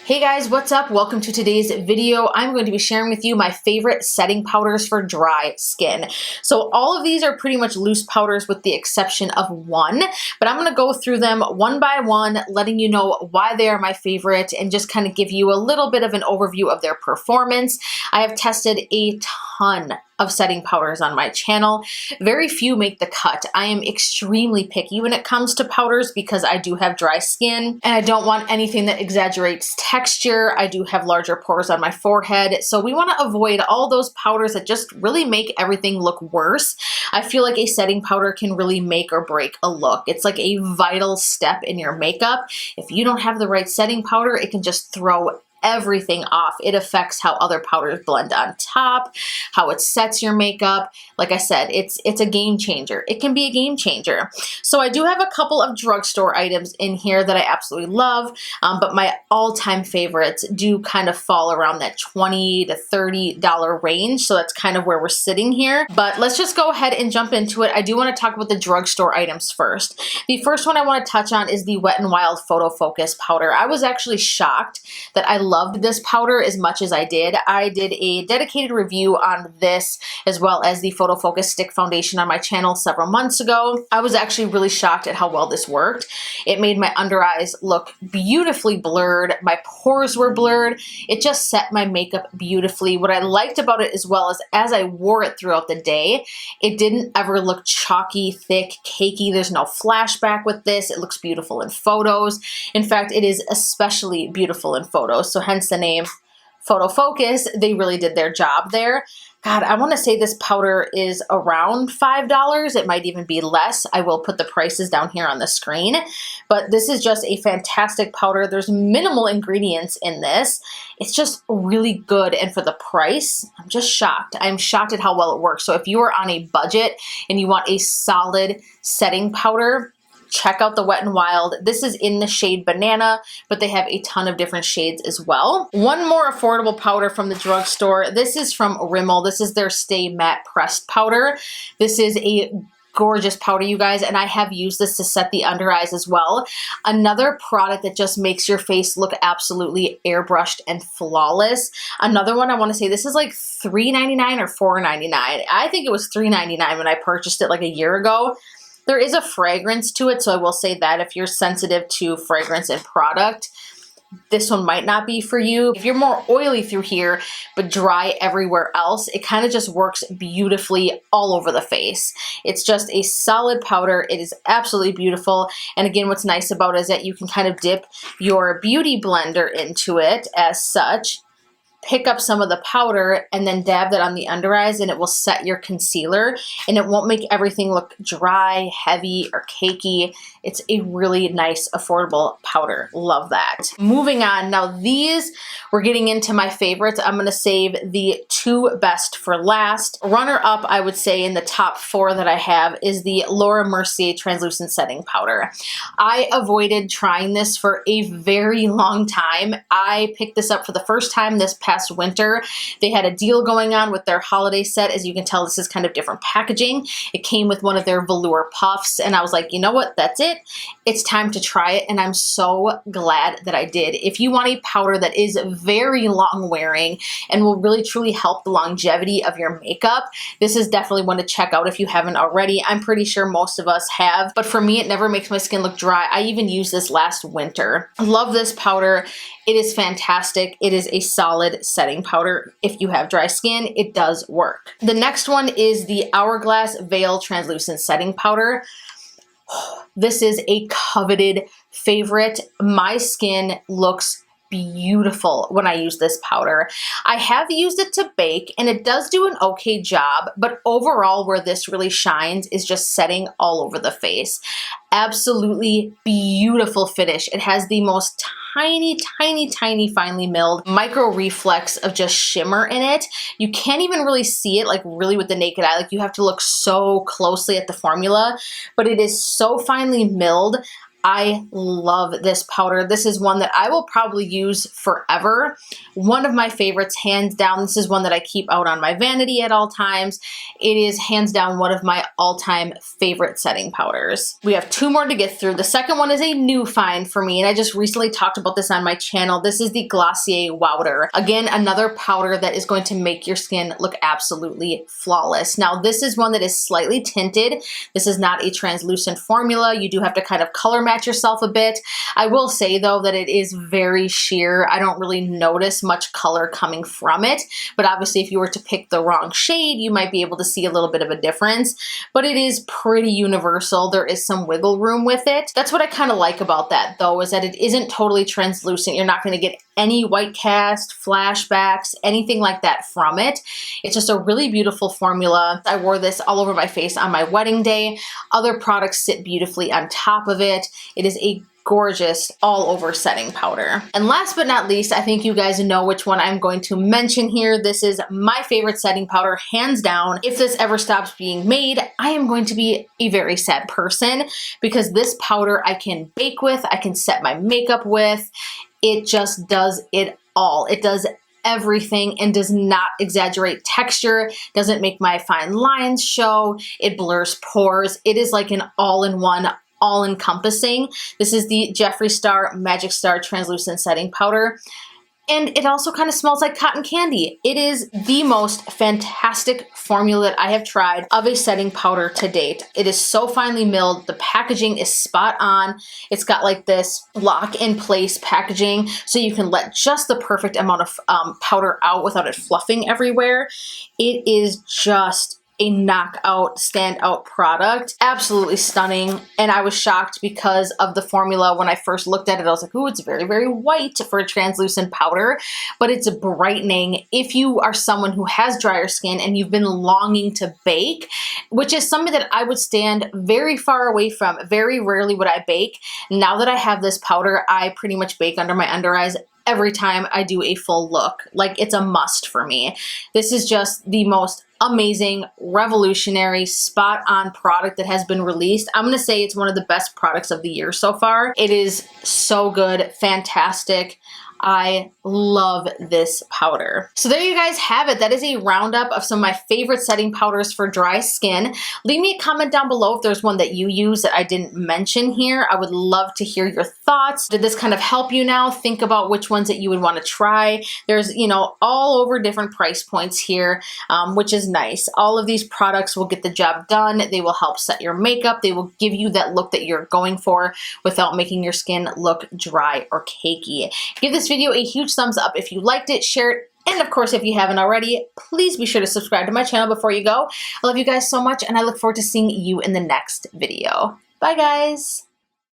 Hey guys, what's up? Welcome to today's video. I'm going to be sharing with you my favorite setting powders for dry skin. So all of these are pretty much loose powders with the exception of one, but I'm going to go through them one by one, letting you know why they are my favorite and just kind of give you a little bit of an overview of their performance. I have tested a ton of setting powders on my channel. Very few make the cut. I am extremely picky when it comes to powders because I do have dry skin and I don't want anything that exaggerates texture. I do have larger pores on my forehead, so we want to avoid all those powders that just really make everything look worse. I feel like a setting powder can really make or break a look. It's like a vital step in your makeup. If you don't have the right setting powder, it can just throw everything off. It affects how other powders blend on top, how it sets your makeup. Like I said, it's a game changer. It can be a game changer. So I do have a couple of drugstore items in here that I absolutely love, but my all-time favorites do kind of fall around that $20 to $30 range. So that's kind of where we're sitting here. But let's just go ahead and jump into it. I do want to talk about the drugstore items first. The first one I want to touch on is the Wet n Wild PhotoFocus powder. I was actually shocked that I loved this powder as much as I did. I did a dedicated review on this as well as the PhotoFocus stick foundation on my channel several months ago. I was actually really shocked at how well this worked. It made my under eyes look beautifully blurred. My pores were blurred. It just set my makeup beautifully. What I liked about it as well is as I wore it throughout the day, it didn't ever look chalky, thick, cakey. There's no flashback with this. It looks beautiful in photos. In fact, it is especially beautiful in photos. So hence the name PhotoFocus. They really did their job there. God, I want to say this powder is around $5. It might even be less. I will put the prices down here on the screen, but this is just a fantastic powder. There's minimal ingredients in this. It's just really good, and for the price, I'm just shocked. I'm shocked at how well it works. So if you are on a budget and you want a solid setting powder, check out the Wet n Wild. This is in the shade Banana, but they have a ton of different shades as well. One more affordable powder from the drugstore. This is from Rimmel. This is their Stay Matte Pressed powder. This is a gorgeous powder, you guys, and I have used this to set the under eyes as well. Another product that just makes your face look absolutely airbrushed and flawless. Another one I want to say, this is like $3.99 or $4.99. I think it was $3.99 when I purchased it like a year ago. There is a fragrance to it, so I will say that if you're sensitive to fragrance and product, this one might not be for you. If you're more oily through here, but dry everywhere else, it kind of just works beautifully all over the face. It's just a solid powder. It is absolutely beautiful. And again, what's nice about it is that you can kind of dip your beauty blender into it as such, pick up some of the powder and then dab that on the under eyes, and it will set your concealer and it won't make everything look dry, heavy, or cakey. It's a really nice, affordable powder. Love that. Moving on, now these, we're getting into my favorites. I'm gonna save the two best for last. Runner up, I would say, in the top four that I have is the Laura Mercier Translucent Setting Powder. I avoided trying this for a very long time. I picked this up for the first time this past winter. They had a deal going on with their holiday set. As you can tell, this is kind of different packaging. It came with one of their velour puffs, and I was like, you know what, that's it. It's time to try it, and I'm so glad that I did. If you want a powder that is very long wearing and will really truly help the longevity of your makeup, this is definitely one to check out if you haven't already. I'm pretty sure most of us have, but for me, it never makes my skin look dry. I even used this last winter. I love this powder. It is fantastic. It is a solid setting powder. If you have dry skin, it does work. The next one is the Hourglass Veil Translucent Setting Powder. This is a coveted favorite. My skin looks beautiful when I use this powder. I have used it to bake and it does do an okay job, but overall where this really shines is just setting all over the face. Absolutely beautiful finish. It has the most tiny, tiny, tiny finely milled micro reflex of just shimmer in it. You can't even really see it like really with the naked eye. Like you have to look so closely at the formula, but it is so finely milled. I love this powder. This is one that I will probably use forever. One of my favorites, hands down. This is one that I keep out on my vanity at all times. It is hands down one of my all-time favorite setting powders. We have 2 more to get through. The second one is a new find for me, and I just recently talked about this on my channel. This is the Glossier Woodier. Again, another powder that is going to make your skin look absolutely flawless. Now, this is one that is slightly tinted. This is not a translucent formula. You do have to kind of color match yourself a bit. I will say though that it is very sheer. I don't really notice much color coming from it, but obviously if you were to pick the wrong shade, you might be able to see a little bit of a difference, but it is pretty universal. There is some wiggle room with it. That's what I kind of like about that though, is that it isn't totally translucent. You're not going to get any white cast, flashbacks, anything like that from it. It's just a really beautiful formula. I wore this all over my face on my wedding day. Other products sit beautifully on top of it. It is a gorgeous all over setting powder. And last but not least, I think you guys know which one I'm going to mention here. This is my favorite setting powder, hands down. If this ever stops being made, I am going to be a very sad person, because this powder I can bake with, I can set my makeup with. It just does it all. It does everything and does not exaggerate texture, doesn't make my fine lines show, it blurs pores. It is like an all-in-one, all-encompassing. This is the Jeffree Star Magic Star Translucent Setting Powder. And it also kind of smells like cotton candy. It is the most fantastic formula that I have tried of a setting powder to date. It is so finely milled. The packaging is spot on. It's got like this lock-in-place packaging, so you can let just the perfect amount of powder out without it fluffing everywhere. It is just a knockout, standout product. Absolutely stunning. And I was shocked because of the formula. When I first looked at it, I was like, ooh, it's very, very white for a translucent powder, but it's brightening. If you are someone who has drier skin and you've been longing to bake, which is something that I would stand very far away from. Very rarely would I bake. Now that I have this powder, I pretty much bake under my under eyes every time I do a full look. Like, it's a must for me. This is just the most amazing, revolutionary, spot-on product that has been released. I'm gonna say it's one of the best products of the year so far. It is so good, fantastic. I love this powder. So there you guys have it. That is a roundup of some of my favorite setting powders for dry skin. Leave me a comment down below if there's one that you use that I didn't mention here. I would love to hear your thoughts. Did this kind of help you now? Think about which ones that you would want to try. There's, you know, all over different price points here, which is nice. All of these products will get the job done. They will help set your makeup. They will give you that look that you're going for without making your skin look dry or cakey. Give this video a huge thumbs up if you liked it, share it, and of course, if you haven't already, please be sure to subscribe to my channel before you go. I love you guys so much, and I look forward to seeing you in the next video. Bye, guys.